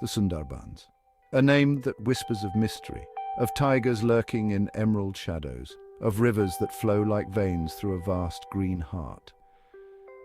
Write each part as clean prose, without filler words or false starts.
the Sundarbans. A name that whispers of mystery, of tigers lurking in emerald shadows, of rivers that flow like veins through a vast green heart.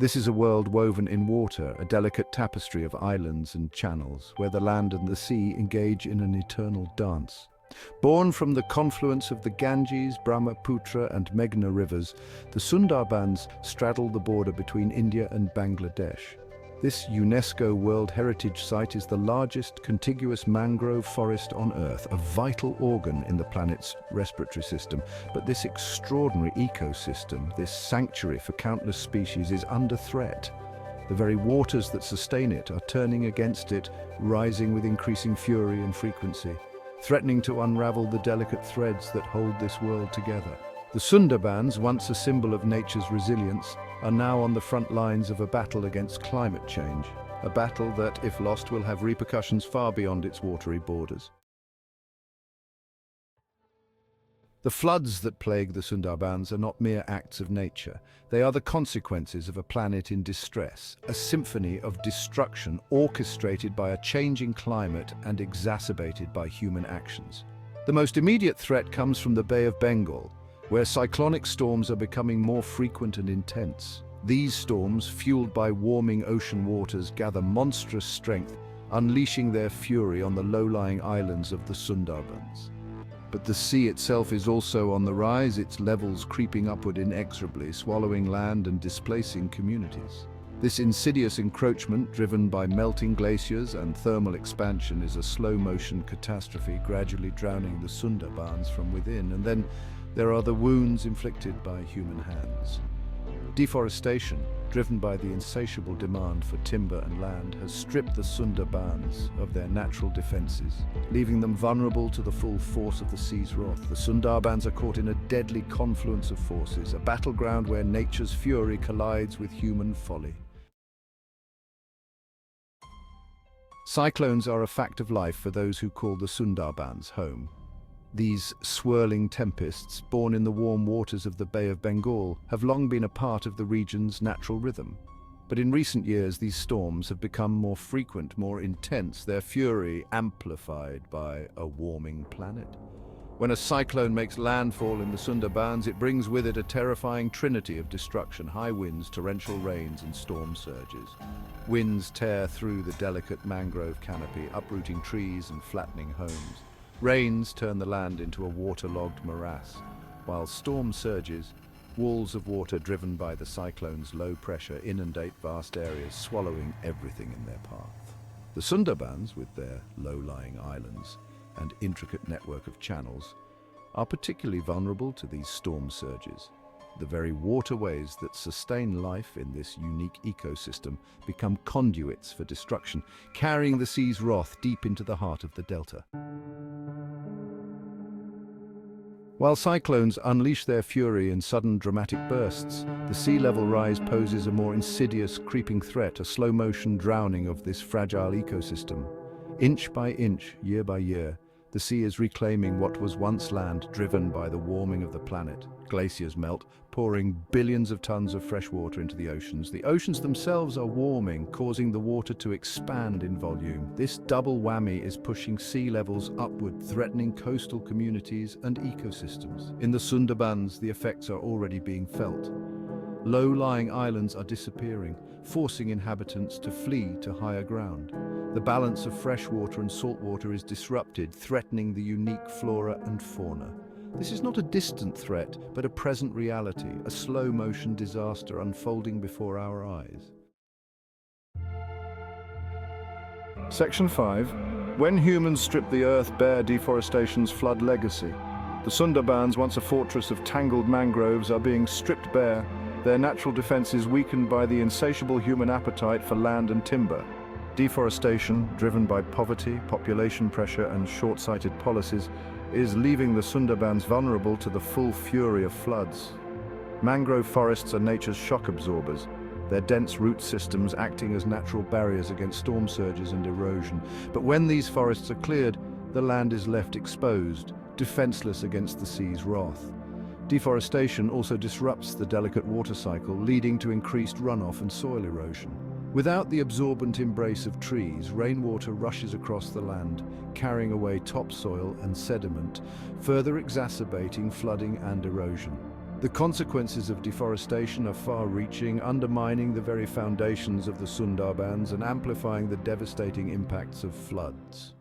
This is a world woven in water, a delicate tapestry of islands and channels, where the land and the sea engage in an eternal dance. Born from the confluence of the Ganges, Brahmaputra and Meghna rivers, the Sundarbans straddle the border between India and Bangladesh. This UNESCO World Heritage Site is the largest contiguous mangrove forest on Earth, a vital organ in the planet's respiratory system. But this extraordinary ecosystem, this sanctuary for countless species, is under threat. The very waters that sustain it are turning against it, rising with increasing fury and frequency, threatening to unravel the delicate threads that hold this world together. The Sundarbans, once a symbol of nature's resilience, are now on the front lines of a battle against climate change, a battle that, if lost, will have repercussions far beyond its watery borders. The floods that plague the Sundarbans are not mere acts of nature. They are the consequences of a planet in distress, a symphony of destruction orchestrated by a changing climate and exacerbated by human actions. The most immediate threat comes from the Bay of Bengal, where cyclonic storms are becoming more frequent and intense. These storms, fueled by warming ocean waters, gather monstrous strength, unleashing their fury on the low-lying islands of the Sundarbans. But the sea itself is also on the rise, its levels creeping upward inexorably, swallowing land and displacing communities. This insidious encroachment, driven by melting glaciers and thermal expansion, is a slow-motion catastrophe, gradually drowning the Sundarbans from within. And then there are the wounds inflicted by human hands. Deforestation, driven by the insatiable demand for timber and land, has stripped the Sundarbans of their natural defenses, leaving them vulnerable to the full force of the sea's wrath. The Sundarbans are caught in a deadly confluence of forces, a battleground where nature's fury collides with human folly. Cyclones are a fact of life for those who call the Sundarbans home. These swirling tempests, born in the warm waters of the Bay of Bengal, have long been a part of the region's natural rhythm. But in recent years, these storms have become more frequent, more intense, their fury amplified by a warming planet. When a cyclone makes landfall in the Sundarbans, it brings with it a terrifying trinity of destruction: high winds, torrential rains, and storm surges. Winds tear through the delicate mangrove canopy, uprooting trees and flattening homes. Rains turn the land into a waterlogged morass, while storm surges, walls of water driven by the cyclone's low pressure, inundate vast areas, swallowing everything in their path. The Sundarbans, with their low-lying islands and intricate network of channels, are particularly vulnerable to these storm surges. The very waterways that sustain life in this unique ecosystem become conduits for destruction, carrying the sea's wrath deep into the heart of the delta. While cyclones unleash their fury in sudden dramatic bursts, the sea level rise poses a more insidious, creeping threat, a slow-motion drowning of this fragile ecosystem. Inch by inch, year by year, the sea is reclaiming what was once land, driven by the warming of the planet. Glaciers melt, pouring billions of tons of fresh water into the oceans. The oceans themselves are warming, causing the water to expand in volume. This double whammy is pushing sea levels upward, threatening coastal communities and ecosystems. In the Sundarbans, the effects are already being felt. Low-lying islands are disappearing, forcing inhabitants to flee to higher ground. The balance of fresh water and salt water is disrupted, threatening the unique flora and fauna. This is not a distant threat, but a present reality, a slow-motion disaster unfolding before our eyes. Section 5. When humans strip the earth bare, deforestation's flood legacy. The Sundarbans, once a fortress of tangled mangroves, are being stripped bare, their natural defenses weakened by the insatiable human appetite for land and timber. Deforestation, driven by poverty, population pressure, and short-sighted policies, is leaving the Sundarbans vulnerable to the full fury of floods. Mangrove forests are nature's shock absorbers, their dense root systems acting as natural barriers against storm surges and erosion. But when these forests are cleared, the land is left exposed, defenseless against the sea's wrath. Deforestation also disrupts the delicate water cycle, leading to increased runoff and soil erosion. Without the absorbent embrace of trees, rainwater rushes across the land, carrying away topsoil and sediment, further exacerbating flooding and erosion. The consequences of deforestation are far-reaching, undermining the very foundations of the Sundarbans and amplifying the devastating impacts of floods.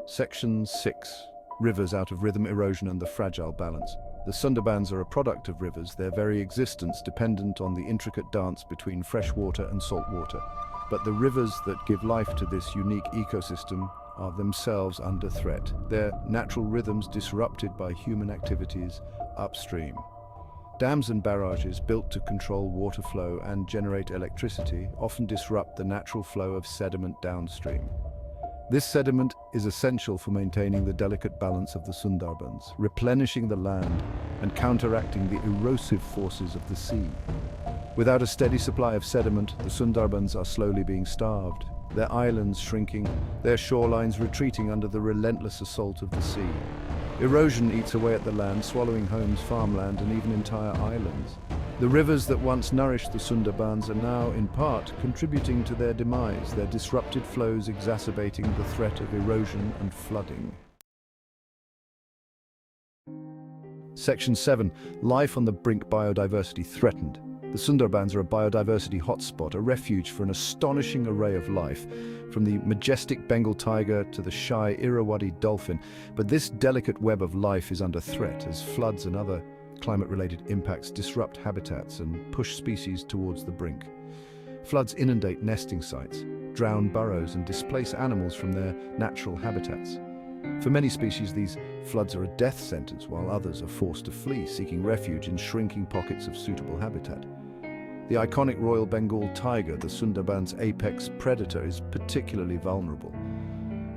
Section 6. Rivers out of rhythm, erosion and the fragile balance. The Sundarbans are a product of rivers, their very existence dependent on the intricate dance between fresh water and salt water. But the rivers that give life to this unique ecosystem are themselves under threat, their natural rhythms disrupted by human activities upstream. Dams and barrages built to control water flow and generate electricity often disrupt the natural flow of sediment downstream. This sediment is essential for maintaining the delicate balance of the Sundarbans, replenishing the land and counteracting the erosive forces of the sea. Without a steady supply of sediment, the Sundarbans are slowly being starved, their islands shrinking, their shorelines retreating under the relentless assault of the sea. Erosion eats away at the land, swallowing homes, farmland, and even entire islands. The rivers that once nourished the Sundarbans are now, in part, contributing to their demise, their disrupted flows exacerbating the threat of erosion and flooding. Section 7. Life on the brink, biodiversity threatened. The Sundarbans are a biodiversity hotspot, a refuge for an astonishing array of life, from the majestic Bengal tiger to the shy Irrawaddy dolphin. But this delicate web of life is under threat as floods and other climate-related impacts disrupt habitats and push species towards the brink. Floods inundate nesting sites, drown burrows and displace animals from their natural habitats. For many species, these floods are a death sentence, while others are forced to flee, seeking refuge in shrinking pockets of suitable habitat. The iconic Royal Bengal tiger, the Sundarbans' apex predator, is particularly vulnerable.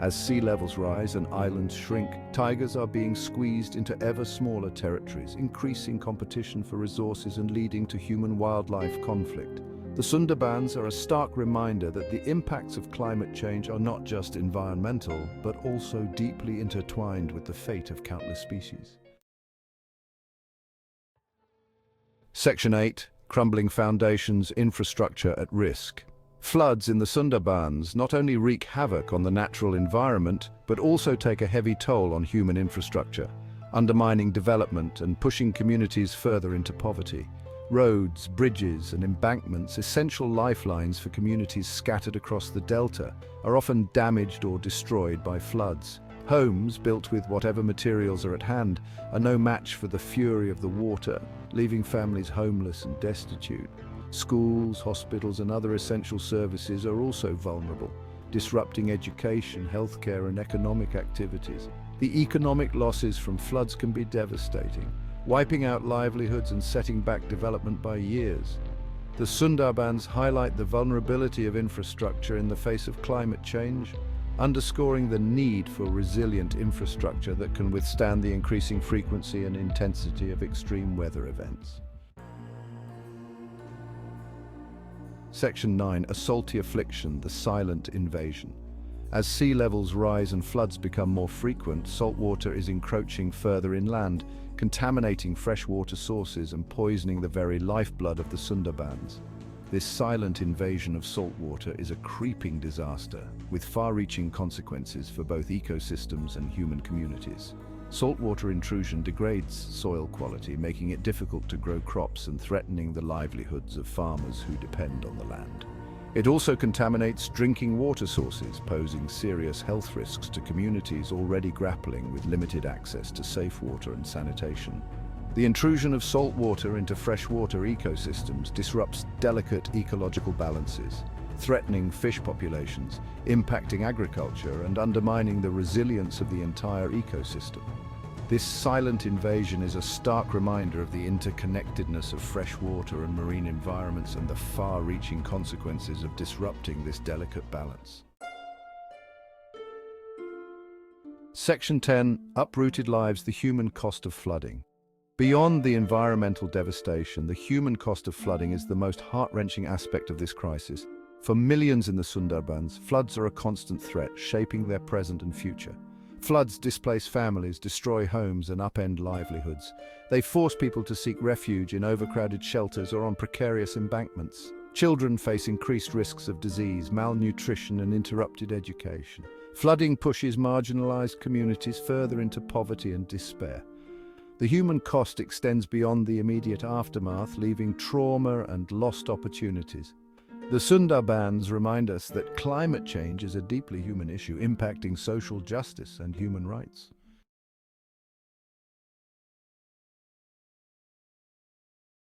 As sea levels rise and islands shrink, tigers are being squeezed into ever smaller territories, increasing competition for resources and leading to human-wildlife conflict. The Sundarbans are a stark reminder that the impacts of climate change are not just environmental, but also deeply intertwined with the fate of countless species. Section 8. Crumbling foundations, infrastructure at risk. Floods in the Sundarbans not only wreak havoc on the natural environment, but also take a heavy toll on human infrastructure, undermining development and pushing communities further into poverty. Roads, bridges, and embankments, essential lifelines for communities scattered across the delta, are often damaged or destroyed by floods. Homes, built with whatever materials are at hand, are no match for the fury of the water, leaving families homeless and destitute. Schools, hospitals, and other essential services are also vulnerable, disrupting education, healthcare, and economic activities. The economic losses from floods can be devastating, wiping out livelihoods and setting back development by years. The Sundarbans highlight the vulnerability of infrastructure in the face of climate change, underscoring the need for resilient infrastructure that can withstand the increasing frequency and intensity of extreme weather events. Section 9. A salty affliction, the silent invasion. As sea levels rise and floods become more frequent, salt water is encroaching further inland, contaminating freshwater sources and poisoning the very lifeblood of the Sundarbans. This silent invasion of salt water is a creeping disaster, with far-reaching consequences for both ecosystems and human communities. Saltwater intrusion degrades soil quality, making it difficult to grow crops and threatening the livelihoods of farmers who depend on the land. It also contaminates drinking water sources, posing serious health risks to communities already grappling with limited access to safe water and sanitation. The intrusion of salt water into freshwater ecosystems disrupts delicate ecological balances, threatening fish populations, impacting agriculture, and undermining the resilience of the entire ecosystem. This silent invasion is a stark reminder of the interconnectedness of freshwater and marine environments and the far-reaching consequences of disrupting this delicate balance. Section 10. Uprooted lives, the human cost of flooding. Beyond the environmental devastation, the human cost of flooding is the most heart-wrenching aspect of this crisis. For millions in the Sundarbans, floods are a constant threat, shaping their present and future. Floods displace families, destroy homes and upend livelihoods. They force people to seek refuge in overcrowded shelters or on precarious embankments. Children face increased risks of disease, malnutrition and interrupted education. Flooding pushes marginalized communities further into poverty and despair. The human cost extends beyond the immediate aftermath, leaving trauma and lost opportunities. The Sundarbans remind us that climate change is a deeply human issue, impacting social justice and human rights.